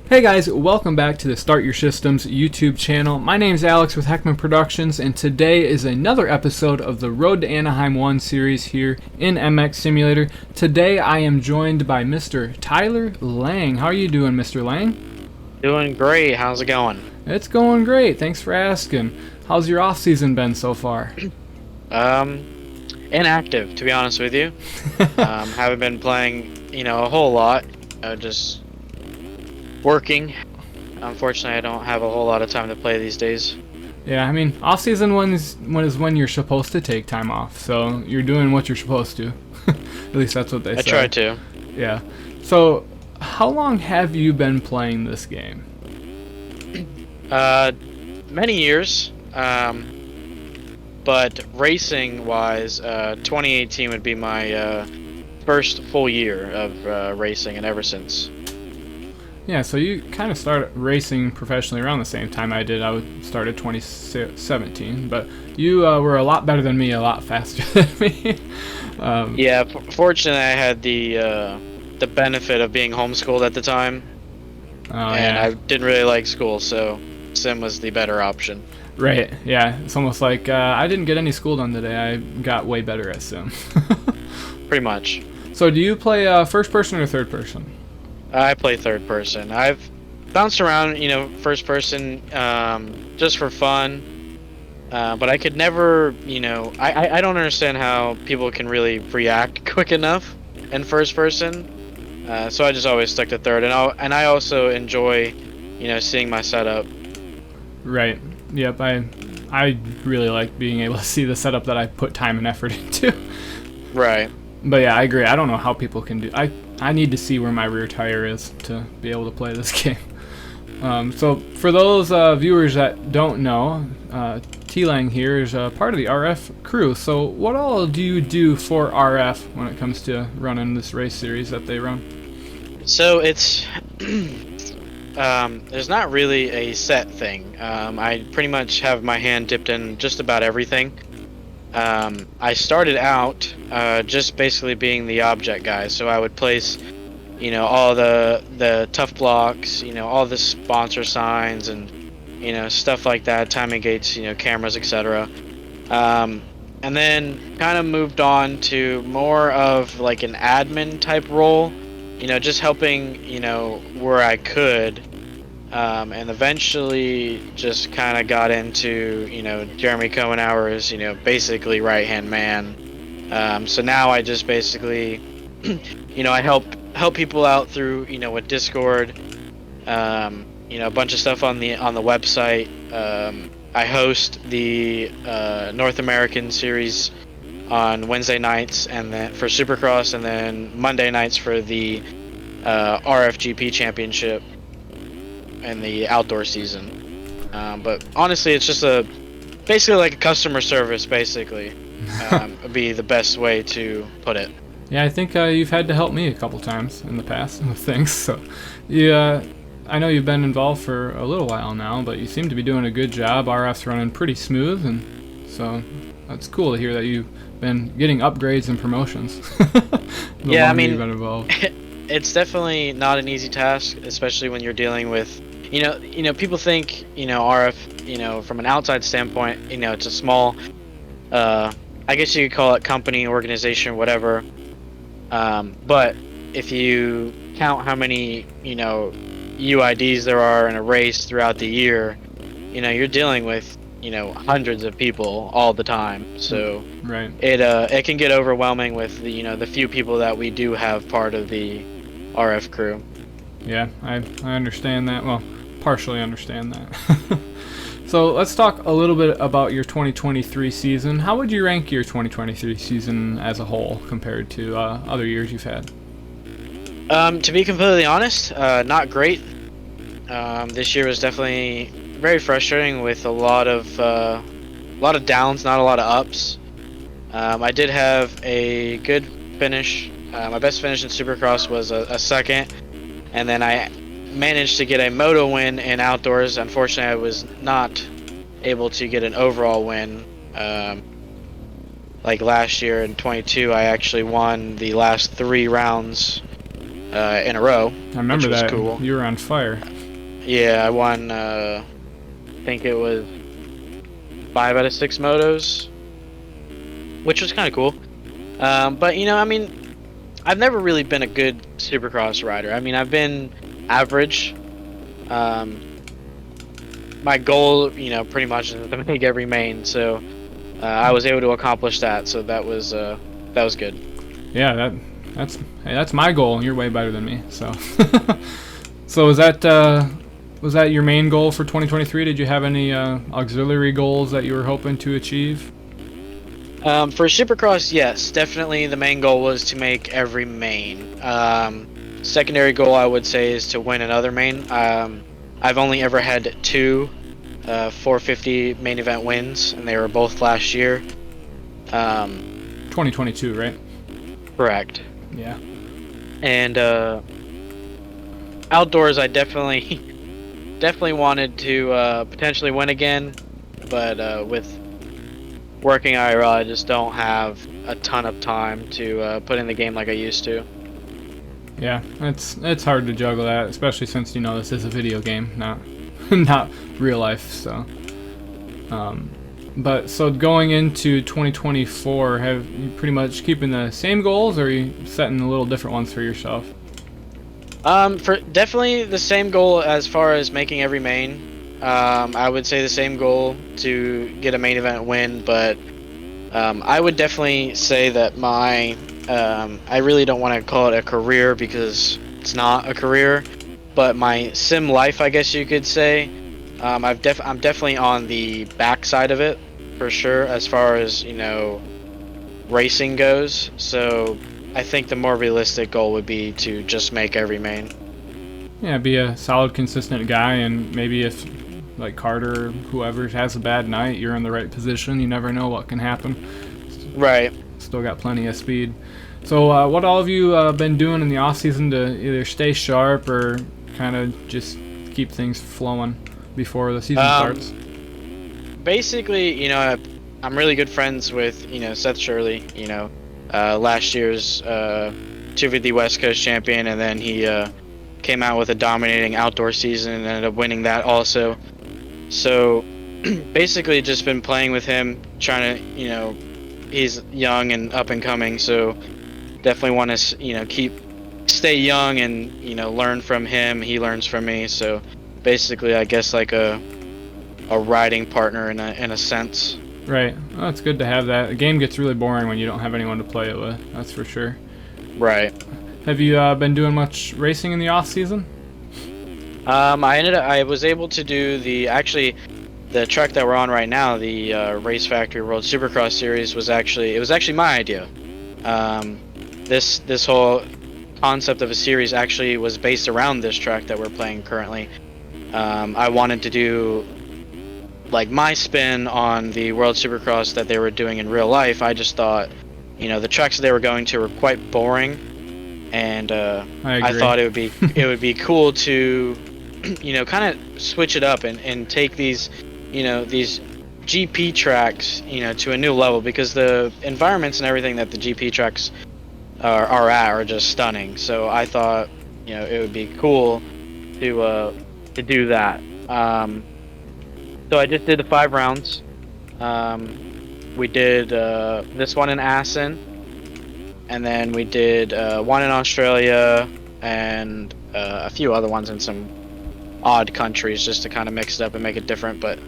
Hey guys, welcome back to the Start Your Systems YouTube channel. My name's Alex with Heckman Productions, and today is another episode of the Road to Anaheim 1 series here in MX Simulator. Today I am joined by Mr. Tyler Lang. How are you doing, Mr. Lang? Doing great. How's it going? It's going great. Thanks for asking. How's your off season been so far? Inactive, to be honest with you. Haven't been playing, a whole lot. Just working. Unfortunately, I don't have a whole lot of time to play these days. Yeah, I mean, off season is when you're supposed to take time off, so you're doing what you're supposed to. At least that's what they say. I try to. Yeah. So, how long have you been playing this game? Many years. But racing-wise, 2018 would be my first full year of racing, and ever since. Yeah, so you kind of started racing professionally around the same time I did. I started 2017, but you were a lot better than me, a lot faster than me. Yeah, fortunately I had the benefit of being homeschooled at the time, and I didn't really like school, so sim was the better option. Right, yeah, it's almost like I didn't get any school done today. I got way better at sim. Pretty much. So do you play first person or third person? I play third person. I've bounced around, first person just for fun, but I could never, I don't understand how people can really react quick enough in first person, so I just always stuck to third, and I also enjoy, seeing my setup. Right. Yep. I really like being able to see the setup that I put time and effort into. Right. But yeah, I agree. I don't know how people can do. I need to see where my rear tire is to be able to play this game. So for those viewers that don't know, T-Lang here is part of the RF crew. So what all do you do for RF when it comes to running this race series that they run? So it's there's not really a set thing. I pretty much have my hand dipped in just about everything. I started out just basically being the object guy, so I would place, all the tough blocks, all the sponsor signs, and stuff like that, timing gates, cameras, etc. And then kind of moved on to more of like an admin type role, just helping, where I could. And eventually just kind of got into, Jeremy Cohenauer's, basically right-hand man. So now I just basically, I help people out through, with Discord, a bunch of stuff on the website. I host the North American series on Wednesday nights, and then for Supercross, and then Monday nights for the RFGP Championship and the outdoor season. But honestly, it's just basically like a customer service, basically. Would be the best way to put it. Yeah, I think you've had to help me a couple times in the past with things. So, I know you've been involved for a little while now, but you seem to be doing a good job. RF's running pretty smooth, and so that's cool to hear that you've been getting upgrades and promotions. Yeah, I mean, you've been involved. It's definitely not an easy task, especially when you're dealing with, people think, RF, from an outside standpoint, it's a small, I guess you could call it company, organization, whatever. But if you count how many, UIDs there are in a race throughout the year, you're dealing with, hundreds of people all the time. So right. It can get overwhelming with the few people that we do have part of the RF crew. Yeah, I understand that. Well, partially understand that. So let's talk a little bit about your 2023 season. How would you rank your 2023 season as a whole compared to other years you've had? To be completely honest, not great. This year was definitely very frustrating with a lot of downs, not a lot of ups. I did have a good finish. My best finish in Supercross was a second, and then I managed to get a moto win in outdoors. Unfortunately, I was not able to get an overall win. Like last year in 22, I actually won the last 3 rounds in a row. I remember which was that. Cool. You were on fire. Yeah, I won. I think it was 5 out of 6 motos, which was kind of cool. But I mean, I've never really been a good Supercross rider. I mean, I've been average. My goal, pretty much is to make every main. So I was able to accomplish that. So that was good. Yeah, that's my goal. You're way better than me. So, so was that your main goal for 2023? Did you have any auxiliary goals that you were hoping to achieve? For Supercross, yes, definitely the main goal was to make every main. Secondary goal, I would say, is to win another main. I've only ever had 2 450 main event wins, and they were both last year. 2022, right? Correct. Yeah. And outdoors, I definitely wanted to potentially win again, but with working IRL, I just don't have a ton of time to put in the game like I used to. Yeah, it's hard to juggle that, especially since this is a video game, not not real life. So, but so going into 2024, have you pretty much keeping the same goals, or are you setting a little different ones for yourself? For definitely the same goal as far as making every main. I would say the same goal to get a main event win, but I would definitely say that my I really don't want to call it a career because it's not a career, but my sim life, I guess you could say, I'm definitely on the back side of it for sure as far as racing goes. So I think the more realistic goal would be to just make every main. Yeah, be a solid, consistent guy, and maybe if like Carter or whoever has a bad night, you're in the right position. You never know what can happen. Right. Still got plenty of speed. So what all of you been doing in the off season to either stay sharp or kind of just keep things flowing before the season starts? Basically, I'm really good friends with Seth Shirley. Last year's 250 West Coast champion, and then he came out with a dominating outdoor season and ended up winning that also. So basically just been playing with him, trying to, he's young and up and coming, so definitely want to, stay young and, learn from him. He learns from me, so basically I guess like a riding partner in a sense. Right. Well, it's good to have that. The game gets really boring when you don't have anyone to play it with, that's for sure. Right. Have you been doing much racing in the off season? I was able to do the track that we're on right now, the Race Factory World Supercross Series, was actually my idea. This whole concept of a series actually was based around this track that we're playing currently. I wanted to do like my spin on the World Supercross that they were doing in real life. I just thought, the tracks that they were going to were quite boring, and I thought it would be cool to kind of switch it up and take these these GP tracks to a new level, because the environments and everything that the GP tracks are at are just stunning. So I thought it would be cool to do that. So I just did the 5 rounds. We did this one in Assen, and then we did one in Australia, and a few other ones in some odd countries, just to kind of mix it up and make it different. But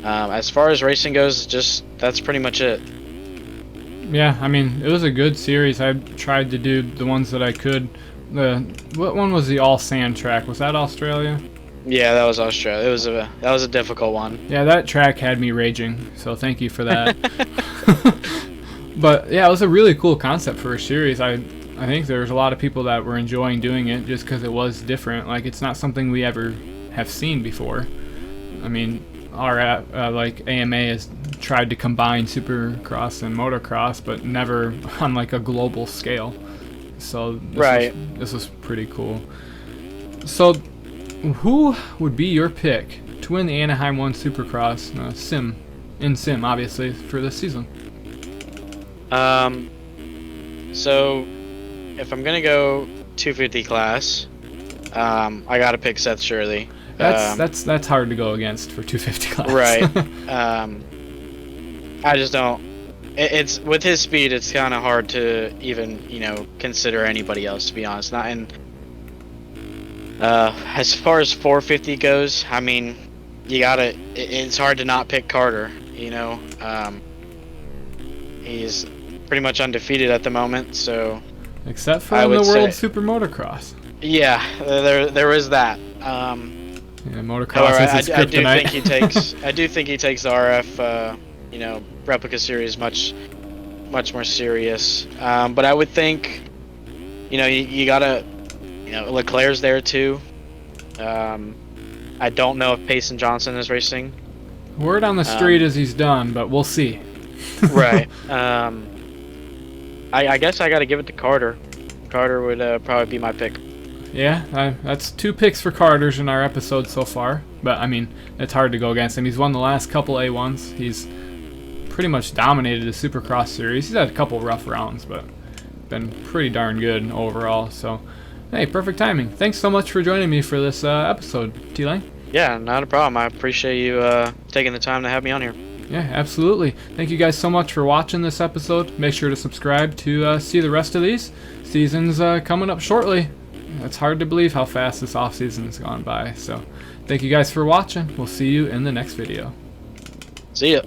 as far as racing goes, that's pretty much it. Yeah, I mean, it was a good series. I tried to do the ones that I could. What one was the all sand track? Was that Australia? Yeah, that was Australia. That was a difficult one. Yeah, that track had me raging, so thank you for that. But yeah, it was a really cool concept for a series. I think there was a lot of people that were enjoying doing it just because it was different. Like, it's not something we ever have seen before. I mean, our like AMA has tried to combine Supercross and motocross, but never on like a global scale. So this was pretty cool. So, who would be your pick to win the Anaheim 1 Supercross sim, obviously, for this season? So if I'm gonna go 250 class, I gotta pick Seth Shirley. That's hard to go against for 250 class. Right. I just don't. It's with his speed, it's kind of hard to even consider anybody else, to be honest. Not in. As far as 450 goes, I mean, you gotta. It's hard to not pick Carter. He's pretty much undefeated at the moment, so. Except for in the World Super Motocross. Yeah, there is that. Yeah, motocross is his kryptonite. I do think he takes the RF, replica series much more serious. But I would think, you gotta, Leclerc's there too. I don't know if Payson Johnson is racing. Word on the street is he's done, but we'll see. Right. I guess I gotta give it to Carter. Carter would probably be my pick. Yeah, that's 2 picks for Carter's in our episode so far. But, I mean, it's hard to go against him. He's won the last couple A1s. He's pretty much dominated the Supercross series. He's had a couple rough rounds, but been pretty darn good overall. So, hey, perfect timing. Thanks so much for joining me for this episode, T-Lane. Yeah, not a problem. I appreciate you taking the time to have me on here. Yeah, absolutely. Thank you guys so much for watching this episode. Make sure to subscribe to see the rest of these. Season's coming up shortly. It's hard to believe how fast this off-season has gone by. So, thank you guys for watching. We'll see you in the next video. See ya.